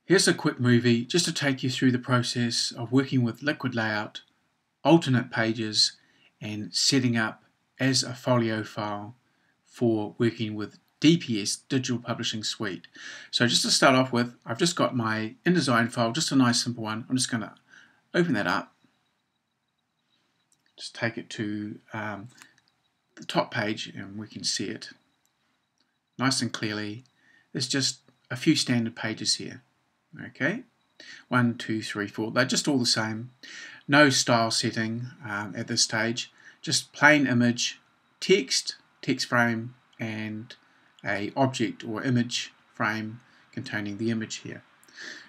Here's a quick movie just to take you through the process of working with liquid layout, alternate pages, and setting up as a folio file for working with DPS, Digital Publishing Suite. So just to start off with, I've just got my InDesign file, just a nice simple one. I'm just going to open that up, just take it to the top page and we can see it nice and clearly. There's just a few standard pages here. Okay, 1, 2, 3, 4. They're just all the same. No style setting at this stage. Just plain image, text frame, and a object or image frame containing the image here.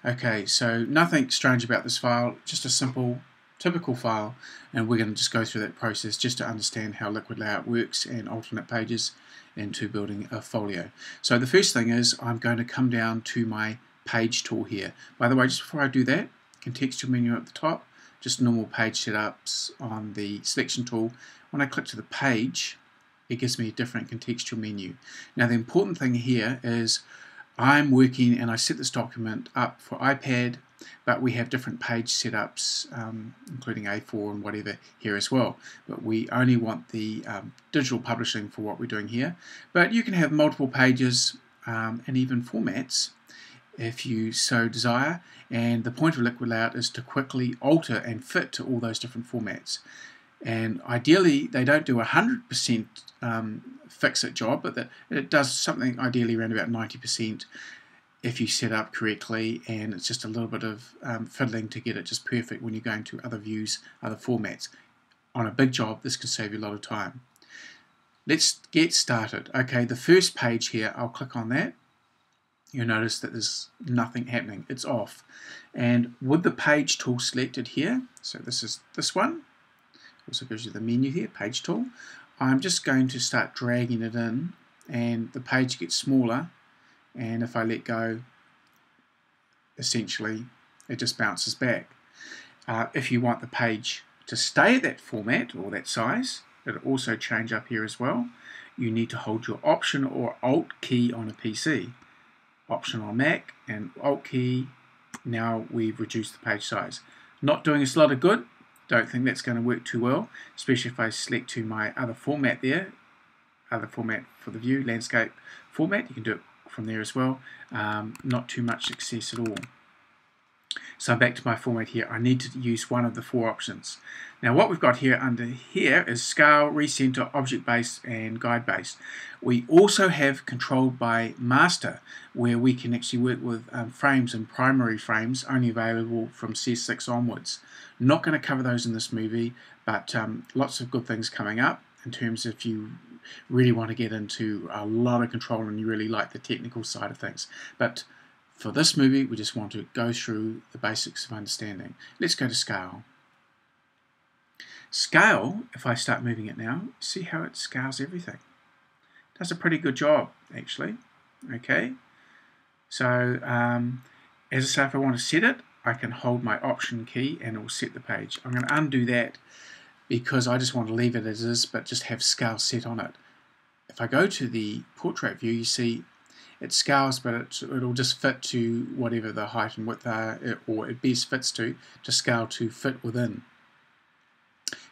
Okay, so nothing strange about this file. Just a simple, typical file, and we're going to just go through that process just to understand how liquid layout works and alternate pages into building a folio. So the first thing is I'm going to come down to my page tool here. By the way, just before I do that, contextual menu at the top, just normal page setups on the selection tool. When I click to the page, it gives me a different contextual menu. Now the important thing here is I'm working and I set this document up for iPad, but we have different page setups, including A4 and whatever here as well. But we only want the digital publishing for what we're doing here. But you can have multiple pages and even formats if you so desire, and the point of liquid layout is to quickly alter and fit to all those different formats. And ideally they don't do 100% fix-it job, but that it does something ideally around about 90% if you set up correctly, and it's just a little bit of fiddling to get it just perfect when you're going to other views, other formats. On a big job, this can save you a lot of time. Let's get started. Okay, the first page here, I'll click on that. You'll notice that there's nothing happening, it's off. And with the page tool selected here, so this is this one, also gives you the menu here, page tool, I'm just going to start dragging it in and the page gets smaller, and if I let go, essentially it just bounces back. If you want the page to stay at that format or that size, it'll also change up here as well. You need to hold your Option or Alt key on a PC. Option on Mac and Alt key. Now we've reduced the page size. Not doing us a lot of good. Don't think that's going to work too well, especially if I select to my other format there, other format for the view, landscape format. You can do it from there as well. Not too much success at all. So back to my format here. I need to use one of the 4 options. Now what we've got here under here is scale, recenter, object based, and guide based. We also have controlled by master, where we can actually work with frames and primary frames only available from CS6 onwards. Not going to cover those in this movie, but lots of good things coming up in terms of if you really want to get into a lot of control and you really like the technical side of things. But for this movie, we just want to go through the basics of understanding. Let's go to scale. Scale, if I start moving it now, see how it scales everything. Does a pretty good job, actually. Okay. So, as I say, if I want to set it, I can hold my Option key and it will set the page. I'm going to undo that because I just want to leave it as is, but just have scale set on it. If I go to the portrait view, you see it scales, but it'll just fit to whatever the height and width are, or it best fits to scale to fit within.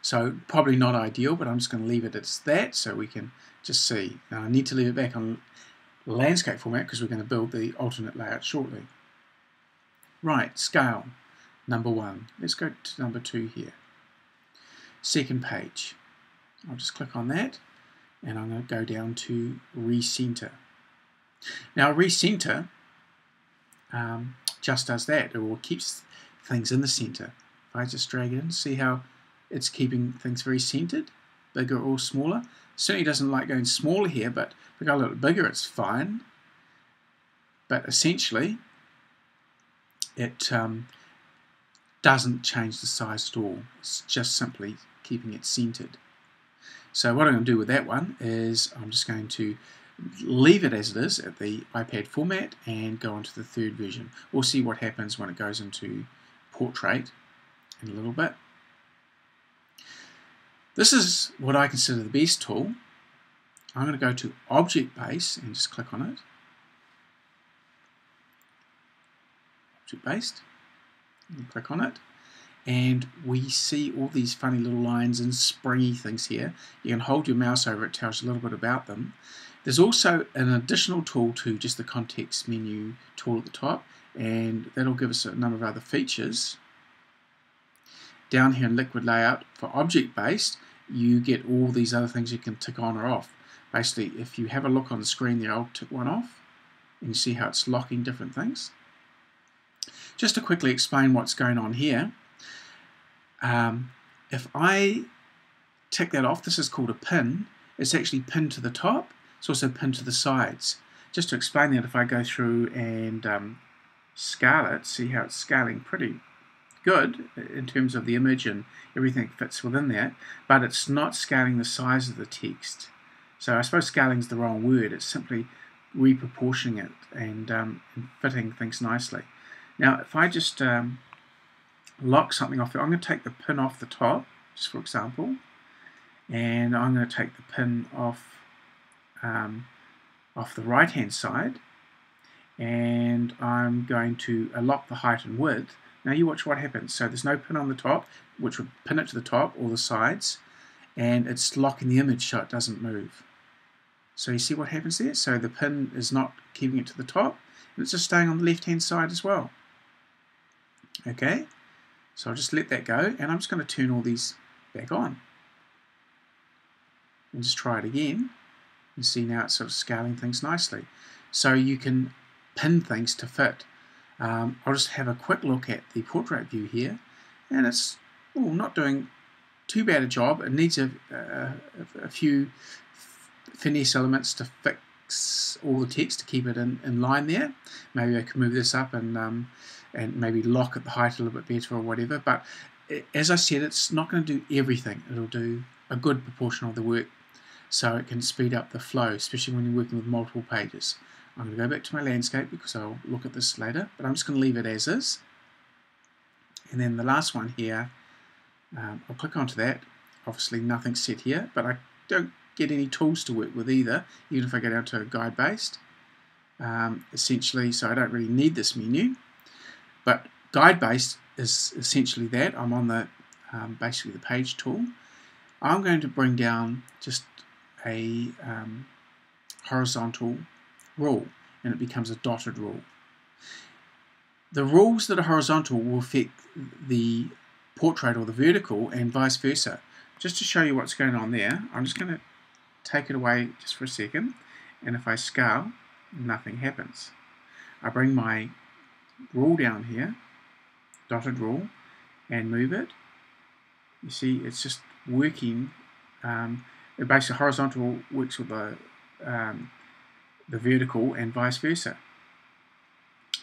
So probably not ideal, but I'm just going to leave it as that so we can just see. Now I need to leave it back on landscape format because we're going to build the alternate layout shortly. Right, scale, number 1. Let's go to number 2 here. Second page. I'll just click on that and I'm going to go down to recenter. Now recenter just does that. It will keeps things in the center. If I just drag it in, see how it's keeping things very centered, bigger or smaller. Certainly doesn't like going smaller here, but if I go a little bigger, it's fine. But essentially, it doesn't change the size at all. It's just simply keeping it centered. So what I'm going to do with that one is I'm just going to leave it as it is at the iPad format and go on to the 3rd version. We'll see what happens when it goes into portrait in a little bit. This is what I consider the best tool. I'm going to go to Object Base and just click on it. object-based, and click on it, and we see all these funny little lines and springy things here. You can hold your mouse over it, tells you a little bit about them. There's also an additional tool to just the context menu tool at the top, and that'll give us a number of other features. Down here in liquid layout, for object-based, you get all these other things you can tick on or off. Basically, if you have a look on the screen there, I'll tick one off, and you see how it's locking different things. Just to quickly explain what's going on here, if I tick that off, this is called a pin. It's actually pinned to the top. It's also pinned to the sides. Just to explain that, if I go through and scale it, see how it's scaling pretty good in terms of the image and everything fits within that, but it's not scaling the size of the text. So I suppose scaling is the wrong word. It's simply reproportioning it and fitting things nicely. Now, if I just lock something off, I'm going to take the pin off the top, just for example, and I'm going to take the pin off the right hand side, and I'm going to lock the height and width. Now you watch what happens. So there's no pin on the top, which would pin it to the top or the sides, and it's locking the image so it doesn't move. So you see what happens there? So the pin is not keeping it to the top, and it's just staying on the left hand side as well. Okay, so I'll just let that go, and I'm just going to turn all these back on. And just try it again. You see now it's sort of scaling things nicely. So you can pin things to fit. I'll just have a quick look at the portrait view here, and it's not doing too bad a job. It needs a few finesse elements to fix all the text to keep it in line there. Maybe I can move this up and maybe lock at the height a little bit better or whatever. But as I said, it's not going to do everything. It'll do a good proportion of the work, so it can speed up the flow, especially when you're working with multiple pages. I'm going to go back to my landscape because I'll look at this later, but I'm just going to leave it as is. And then the last one here, I'll click onto that. Obviously nothing's set here, but I don't get any tools to work with either, even if I go down to guide based. Essentially, so I don't really need this menu. But guide based is essentially that. I'm on the basically the page tool. I'm going to bring down just a horizontal rule, and it becomes a dotted rule. The rules that are horizontal will affect the portrait or the vertical and vice versa. Just to show you what's going on there, I'm just going to take it away just for a second, and if I scale, nothing happens. I bring my rule down here, dotted rule, and move it. You see it's just working. Basically horizontal works with the vertical and vice versa.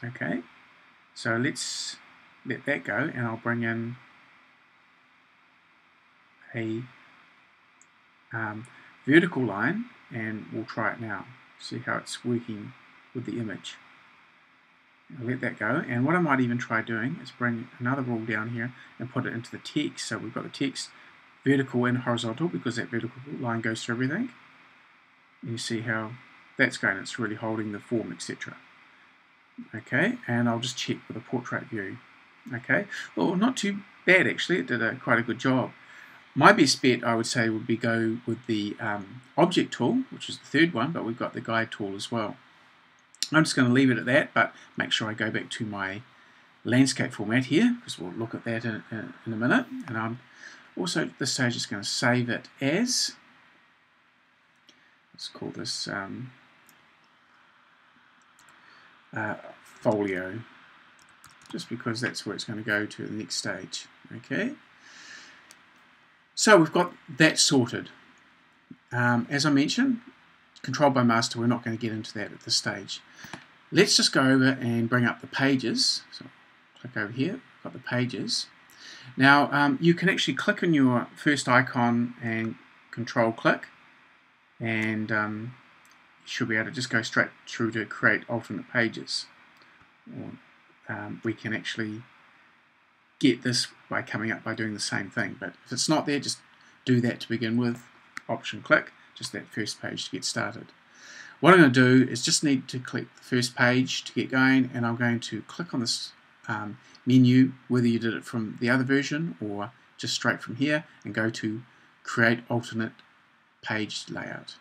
Okay, so let's let that go, and I'll bring in a vertical line, and we'll try it now. See how it's working with the image. I'll let that go, and what I might even try doing is bring another rule down here and put it into the text. So we've got the text vertical and horizontal because that vertical line goes through everything. And you see how that's going, it's really holding the form, etc. Okay, and I'll just check with a portrait view. Okay, well, not too bad actually, it did quite a good job. My best bet, I would say, would be go with the object tool, which is the third one, but we've got the guide tool as well. I'm just going to leave it at that, but make sure I go back to my landscape format here, because we'll look at that in a minute. And I'm also at this stage just going to save it as, let's call this folio, just because that's where it's going to go to the next stage. Okay, so we've got that sorted. As I mentioned, controlled by master, we're not going to get into that at this stage. Let's just go over and bring up the pages. So click over here, got the pages. Now you can actually click on your first icon and control click, and you should be able to just go straight through to create alternate pages. Or we can actually get this by coming up by doing the same thing, but if it's not there, just do that to begin with. Option click, just that first page to get started. What I'm going to do is just need to click the first page to get going, and I'm going to click on this menu, whether you did it from the other version or just straight from here, and go to Create Alternate Page Layout.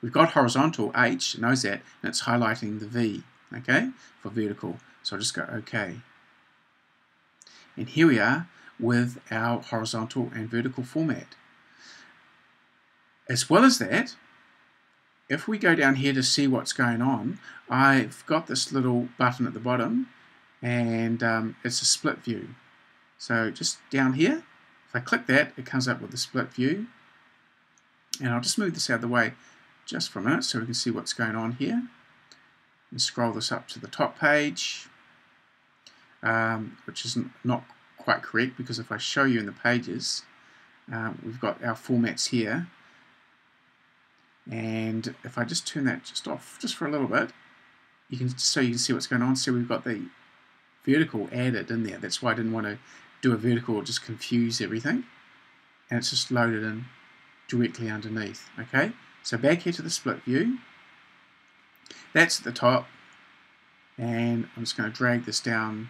We've got horizontal, H, knows that, and it's highlighting the V, okay, for vertical. So I'll just go OK. And here we are with our horizontal and vertical format. As well as that, if we go down here to see what's going on, I've got this little button at the bottom, and it's a split view. So just down here, if I click that, it comes up with the split view. And I'll just move this out of the way just for a minute so we can see what's going on here. And scroll this up to the top page, which is not quite correct, because if I show you in the pages, we've got our formats here. And if I just turn that just off just for a little bit, you can see what's going on. So we've got the vertical added in there. That's why I didn't want to do a vertical or just confuse everything. And it's just loaded in directly underneath. Okay, so back here to the split view. That's at the top, and I'm just going to drag this down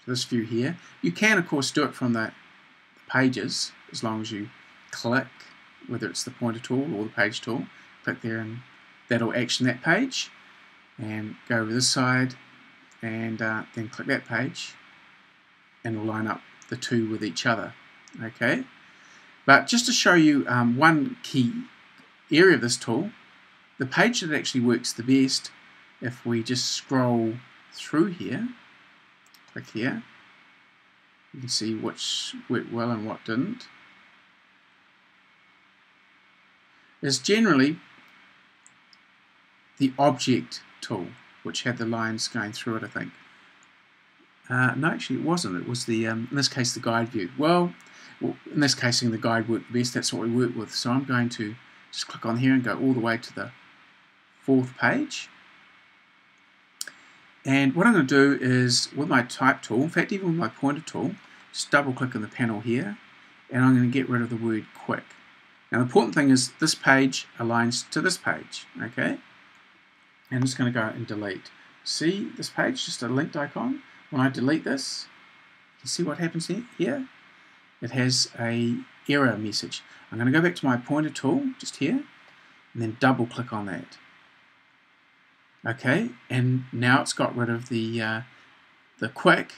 to this view here. You can of course do it from the pages, as long as you click, whether it's the pointer tool or the page tool, click there and that'll action that page, and go over this side and then click that page, and it'll line up the two with each other. Okay, but just to show you one key area of this tool, the page that actually works the best, if we just scroll through here, click here, you can see which worked well and what didn't, is generally the object tool, which had the lines going through it, I think. No, actually it wasn't. It was the, in this case, the guide view. Well, in this case, the guide worked best. That's what we worked with. So I'm going to just click on here and go all the way to the 4th page. And what I'm going to do is, with my type tool, in fact even with my pointer tool, just double click on the panel here, and I'm going to get rid of the word quick. Now the important thing is this page aligns to this page, okay? And I'm just going to go and delete. See this page, just a linked icon? When I delete this, you can see what happens here. It has a error message. I'm going to go back to my pointer tool, just here, and then double click on that. Okay, and now it's got rid of the quick,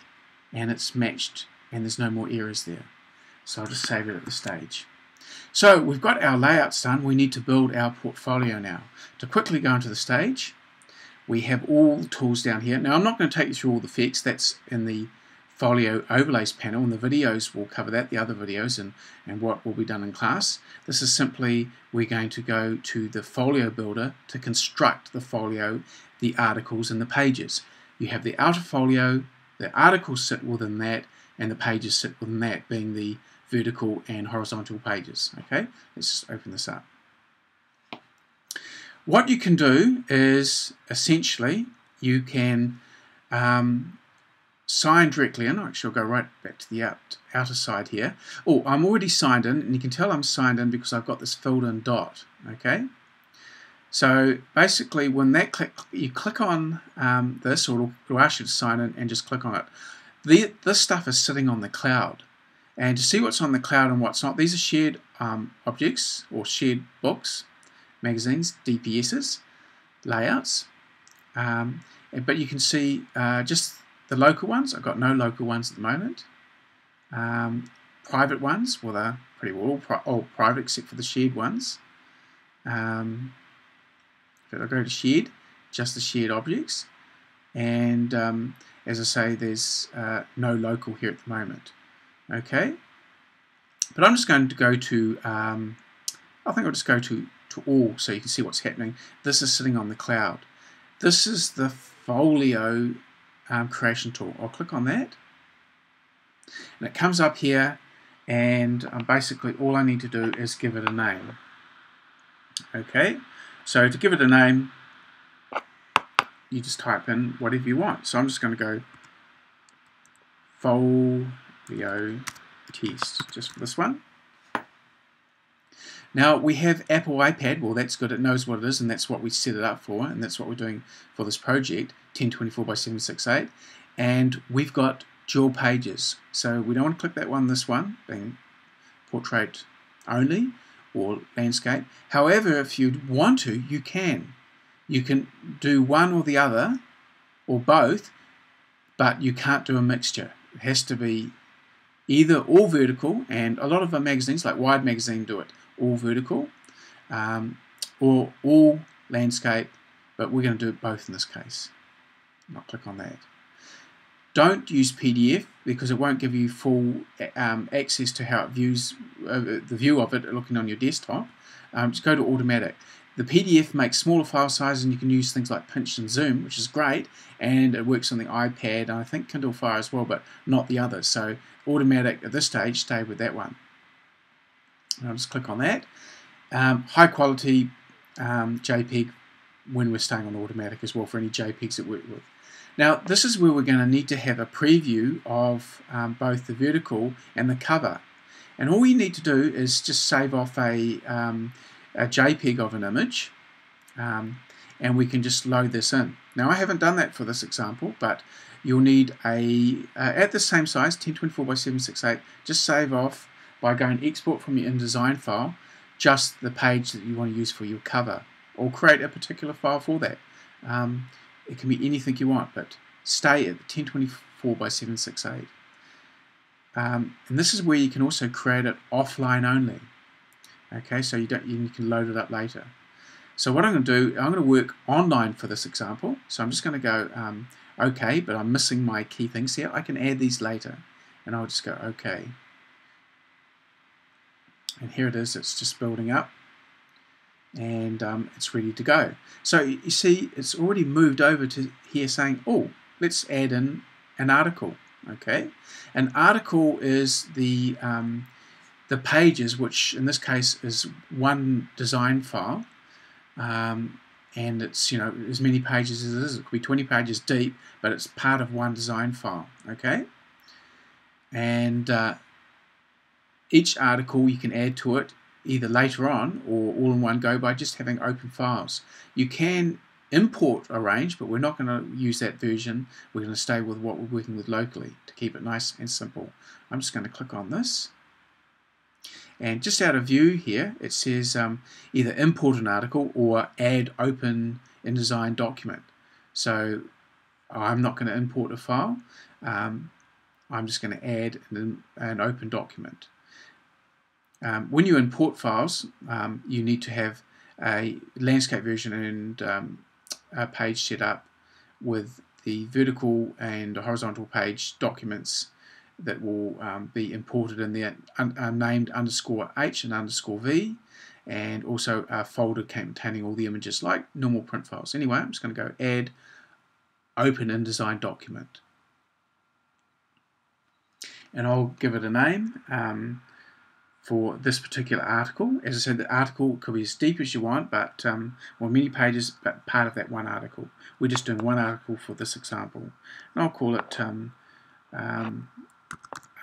and it's matched, and there's no more errors there. So I'll just save it at this stage. So we've got our layouts done. We need to build our portfolio now. To quickly go into the stage, we have all the tools down here. Now I'm not going to take you through all the effects. That's in the folio overlays panel, and the videos will cover that, the other videos, and what will be done in class. This is simply, we're going to go to the folio builder to construct the folio, the articles and the pages. You have the outer folio, the articles sit within that, and the pages sit within that, being the vertical and horizontal pages. Okay, let's just open this up. What you can do is, essentially, you can sign directly in. Actually, I'll go right back to the outer side here. Oh, I'm already signed in, and you can tell I'm signed in because I've got this filled in dot. Okay, so basically when you click on this, or it'll ask you to sign in, and just click on it. This stuff is sitting on the cloud, and to see what's on the cloud and what's not, these are shared objects, or shared books, magazines, DPSs, layouts, but you can see just the local ones. I've got no local ones at the moment. Private ones, well, they're pretty well all private except for the shared ones. But I'll go to shared, just the shared objects. And as I say, there's no local here at the moment. Okay, but I'm just going to go to, I think I'll just go to all so you can see what's happening. This is sitting on the cloud. This is the folio creation tool. I'll click on that, and it comes up here, and basically all I need to do is give it a name. Okay, so to give it a name, you just type in whatever you want. So I'm just going to go folio test, just for this one. Now we have Apple iPad. Well, that's good. It knows what it is, and that's what we set it up for, and that's what we're doing for this project, 1024 by 768. And we've got dual pages. So we don't want to click that one, this one, being portrait only or landscape. However, if you want to, you can. You can do one or the other, or both, but you can't do a mixture. It has to be either all vertical, and a lot of our magazines, like Wired Magazine, do it all vertical, or all landscape, but we're going to do it both in this case. I'll click on that. Don't use PDF because it won't give you full access to how it views the view of it looking on your desktop. Just go to automatic. The PDF makes smaller file sizes, and you can use things like pinch and zoom, which is great, and it works on the iPad and I think Kindle Fire as well, but not the others. So automatic at this stage, stay with that one. And I'll just click on that. High quality JPEG when we're staying on automatic as well for any JPEGs that work with. Now this is where we're going to need to have a preview of both the vertical and the cover. And all you need to do is just save off a JPEG of an image, and we can just load this in. Now I haven't done that for this example, but you'll need at the same size, 1024 by 768, just save off by going export from your InDesign file, just the page that you want to use for your cover, or create a particular file for that. It can be anything you want, but stay at 1024 by 768. And this is where you can also create it offline only. Okay, so you can load it up later. So what I'm going to do, I'm going to work online for this example. So I'm just going to go OK, but I'm missing my key things here. I can add these later, and I'll just go OK. And here it is. It's just building up, and it's ready to go. So you see, it's already moved over to here saying, oh, let's add in an article. Okay, an article is the pages, which in this case is one design file, and it's, you know, as many pages as it is. It could be 20 pages deep, but it's part of one design file. Okay, and each article you can add to it either later on or all in one go by just having open files. You can import a range, but we're not going to use that version. We're going to stay with what we're working with locally to keep it nice and simple. I'm just going to click on this. And just out of view here, it says either import an article or add open InDesign document. So I'm not going to import a file. I'm just going to add an open document. When you import files, you need to have a landscape version and a page set up with the vertical and horizontal page documents that will be imported in there, named _H and _V, and also a folder containing all the images like normal print files. Anyway, I'm just going to go add open InDesign document, and I'll give it a name for this particular article. As I said, the article could be as deep as you want, but or many pages, but part of that one article. We're just doing one article for this example, and I'll call it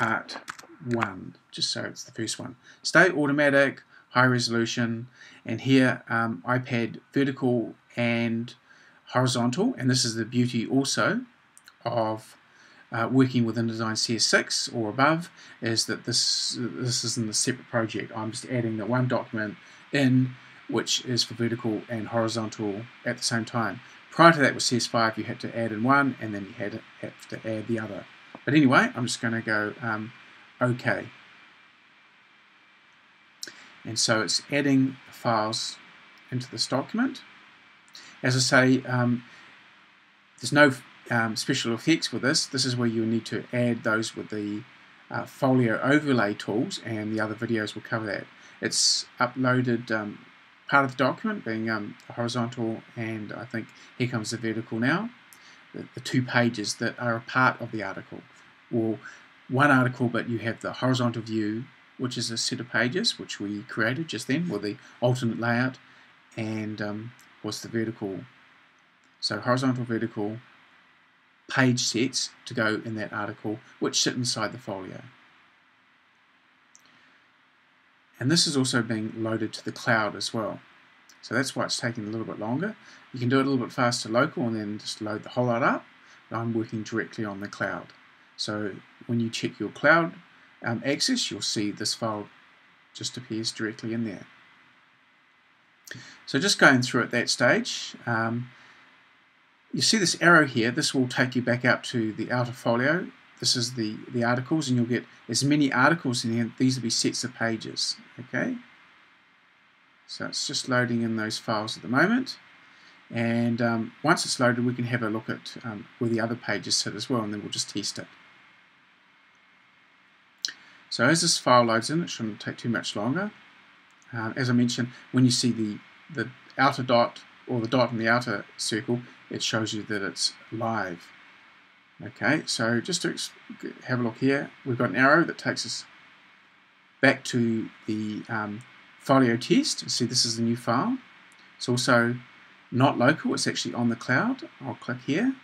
Art 1, just so it's the first one. Stay automatic, high resolution, and here iPad vertical and horizontal, and this is the beauty also of working with InDesign CS6 or above, is that this isn't a separate project. I'm just adding the one document in, which is for vertical and horizontal at the same time. Prior to that with CS5 you had to add in one and then you had to add the other. But anyway, I'm just going to go OK. And so it's adding files into this document. As I say, there's no special effects with this. This is where you need to add those with the folio overlay tools, and the other videos will cover that. It's uploaded part of the document being the horizontal, and I think here comes the vertical now. The 2 pages that are a part of the article, or one article, but you have the horizontal view, which is a set of pages which we created just then with the alternate layout, and was the vertical. So horizontal, vertical page sets to go in that article, which sit inside the folio. And this is also being loaded to the cloud as well. So that's why it's taking a little bit longer. You can do it a little bit faster local and then just load the whole lot up. But I'm working directly on the cloud. So when you check your cloud access, you'll see this file just appears directly in there. So just going through at that stage, you see this arrow here. This will take you back out to the outer folio. This is the articles, and you'll get as many articles in here. These will be sets of pages. Okay. So it's just loading in those files at the moment. And once it's loaded, we can have a look at where the other pages sit as well, and then we'll just test it. So as this file loads in, it shouldn't take too much longer. As I mentioned, when you see the outer dot or the dot in the outer circle, it shows you that it's live. Okay, so just to have a look here, we've got an arrow that takes us back to the folio test. See, this is the new file. It's also not local, it's actually on the cloud. I'll click here.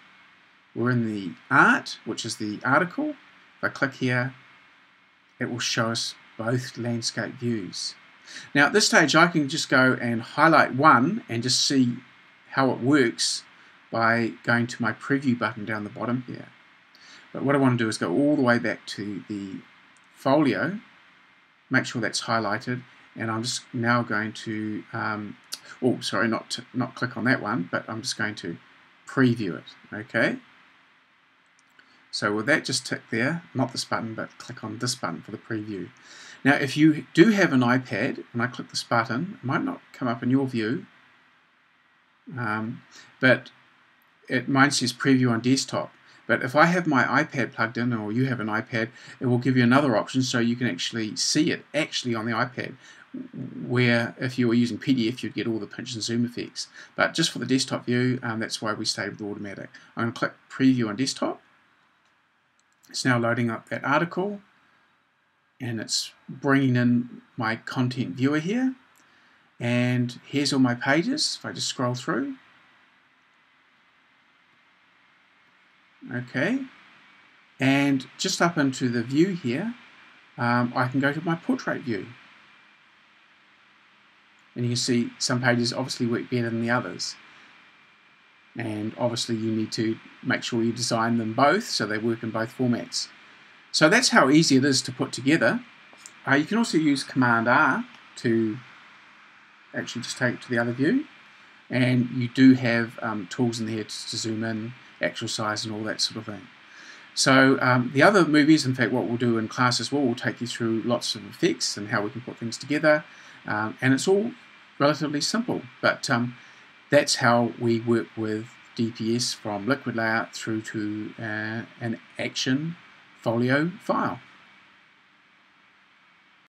We're in the art, which is the article. If I click here, it will show us both landscape views. Now at this stage I can just go and highlight one and just see how it works by going to my preview button down the bottom here. But what I want to do is go all the way back to the folio, make sure that's highlighted, and I'm just now going to, not click on that one, but I'm just going to preview it, okay? So with that, just tick there, not this button, but click on this button for the preview. Now, if you do have an iPad, and I click this button, it might not come up in your view, but mine says preview on desktop. But if I have my iPad plugged in, or you have an iPad, it will give you another option so you can actually see it actually on the iPad, where if you were using PDF, you'd get all the pinch and zoom effects. But just for the desktop view, that's why we stay with automatic. I'm going to click preview on desktop. It's now loading up that article, and it's bringing in my content viewer here. And here's all my pages. If I just scroll through. Okay. And just up into the view here, I can go to my portrait view. And you can see some pages obviously work better than the others. And obviously you need to make sure you design them both so they work in both formats. So that's how easy it is to put together. You can also use Command R to actually just take it to the other view. And you do have tools in here to zoom in, actual size and all that sort of thing. So the other movies, in fact what we'll do in class as well, we'll take you through lots of effects and how we can put things together. And it's all relatively simple, but that's how we work with DPS from liquid layout through to an action folio file.